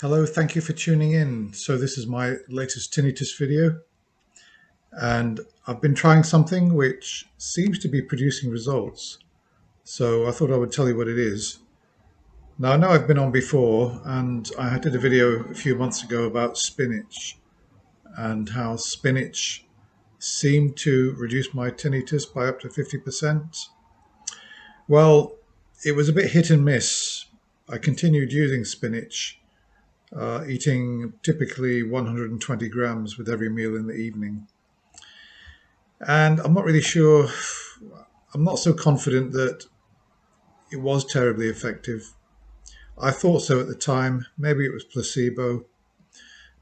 Hello, thank you for tuning in. So this is my latest tinnitus video, and I've been trying something which seems to be producing results. So I thought I would tell you what it is. Now I know I've been on before, and I did a video a few months ago about spinach and how spinach seemed to reduce my tinnitus by up to 50%. Well, it was a bit hit and miss. I continued using spinach, eating typically 120 grams with every meal in the evening. And I'm not really sure, I'm not so confident that it was terribly effective. I thought so at the time. Maybe it was placebo,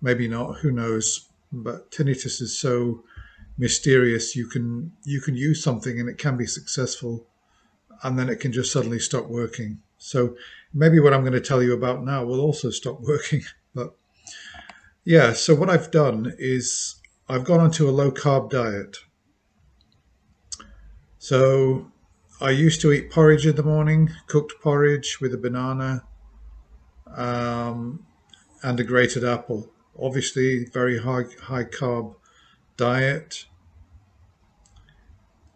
maybe not, who knows. But tinnitus is so mysterious. You can use something and it can be successful, and then it can just suddenly stop working. So maybe what I'm going to tell you about now will also stop working. But yeah, so what I've done is I've gone onto a low carb diet. So I used to eat porridge in the morning, cooked porridge with a banana, um, and a grated apple. Obviously, very high carb diet.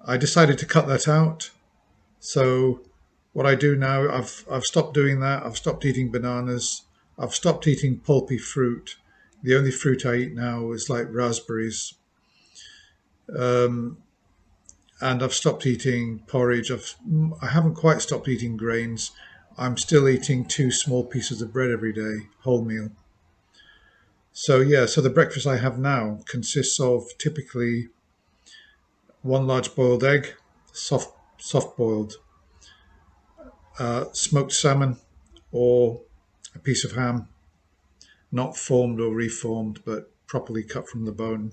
I decided to cut that out. So what I do now, I've stopped doing that. I've stopped eating bananas. I've stopped eating pulpy fruit. The only fruit I eat now is like raspberries. Um, and I've stopped eating porridge. I haven't quite stopped eating grains. I'm still eating two small pieces of bread every day, whole meal. So yeah, so the breakfast I have now consists of typically one large boiled egg, soft boiled, smoked salmon, or a piece of ham, not formed or reformed, but properly cut from the bone,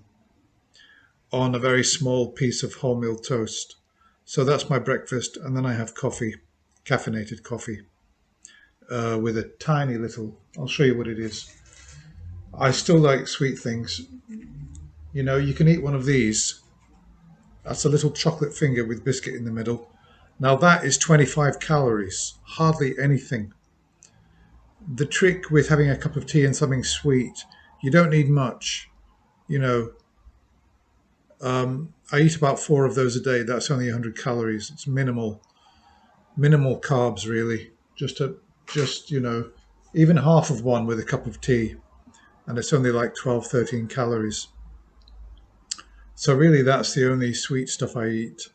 on a very small piece of wholemeal toast. So that's my breakfast, and then I have coffee, caffeinated coffee, with a tiny little. I'll show you what it is. I still like sweet things. You know, you can eat one of these. That's a little chocolate finger with biscuit in the middle. Now that is 25 calories, hardly anything. The trick with having a cup of tea and something sweet, you don't need much. You know, I eat about four of those a day. That's only 100 calories. It's minimal carbs really. Just even half of one with a cup of tea, and it's only like 12, 13 calories. So really, that's the only sweet stuff I eat.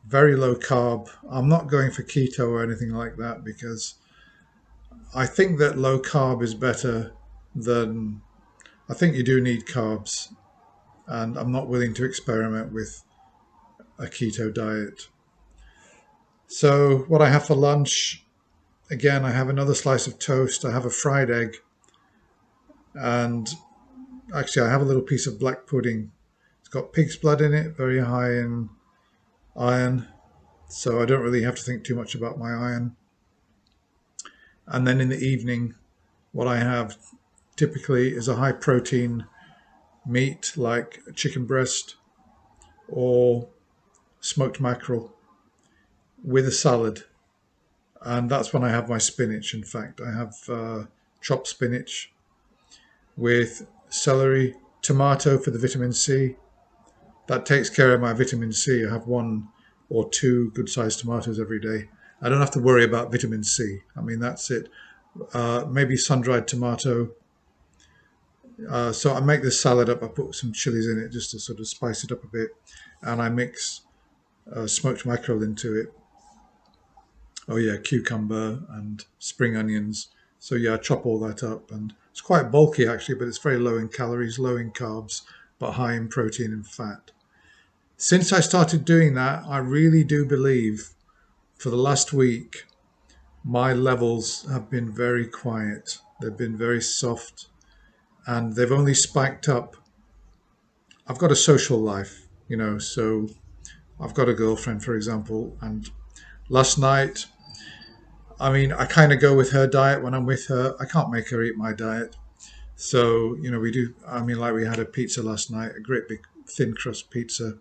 Very low carb. I'm not going for keto or anything like that because I think that low carb is better than. I think you do need carbs, and I'm not willing to experiment with a keto diet. So, what I have for lunch, again, I have another slice of toast, I have a fried egg, and actually, I have a little piece of black pudding. It's got pig's blood in it, very high in iron, so I don't really have to think too much about my iron. And then in the evening, what I have typically is a high protein meat like chicken breast or smoked mackerel with a salad. And that's when I have my spinach. In fact, I have chopped spinach with celery, tomato for the vitamin C. That takes care of my vitamin C. I have one or two good sized tomatoes every day. I don't have to worry about vitamin C. I mean, that's it. Maybe sun dried tomato. So I make this salad up. I put some chilies in it just to sort of spice it up a bit. And I mix smoked mackerel into it. Oh, yeah, cucumber and spring onions. So, yeah, I chop all that up. And it's quite bulky, actually, but it's very low in calories, low in carbs, but high in protein and fat. Since I started doing that, I really do believe for the last week, my levels have been very quiet. They've been very soft and they've only spiked up. I've got a social life, so I've got a girlfriend, for example, and last night, I mean, I kind of go with her diet when I'm with her. I can't make her eat my diet. So, we do, I mean, like we had a pizza last night, a great big thin crust pizza.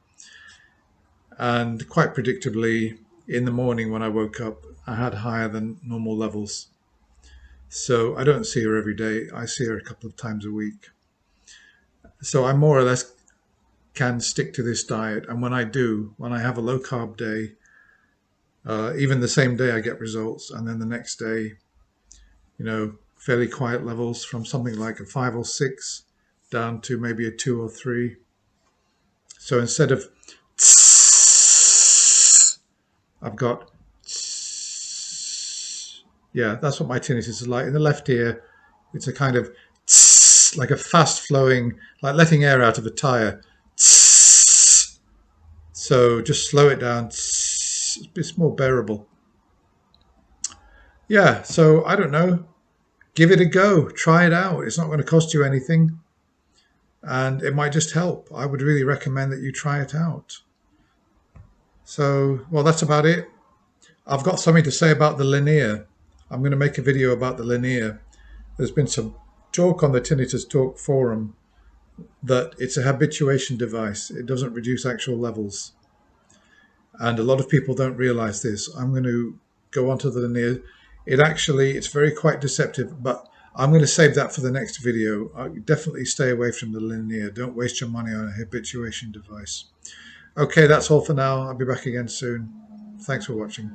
And quite predictably, in the morning when I woke up, I had higher than normal levels. So I don't see her every day. I see her a couple of times a week. So I more or less can stick to this diet. And when I do, when I have a low carb day, even the same day I get results. And then the next day, fairly quiet levels from something like a 5 or 6 down to maybe a 2 or 3. So instead of I've got, yeah, that's what my tinnitus is like. In the left ear, it's a kind of like a fast flowing, like letting air out of a tire. So just slow it down. It's more bearable. Yeah, so I don't know. Give it a go. Try it out. It's not going to cost you anything. And it might just help. I would really recommend that you try it out. So, well, that's about it. I've got something to say about the linear. I'm going to make a video about the linear. There's been some talk on the Tinnitus Talk forum that it's a habituation device. It doesn't reduce actual levels. And a lot of people don't realize this. I'm going to go onto the linear. It's very quite deceptive, but I'm going to save that for the next video. Definitely stay away from the linear. Don't waste your money on a habituation device. Okay, that's all for now. I'll be back again soon. Thanks for watching.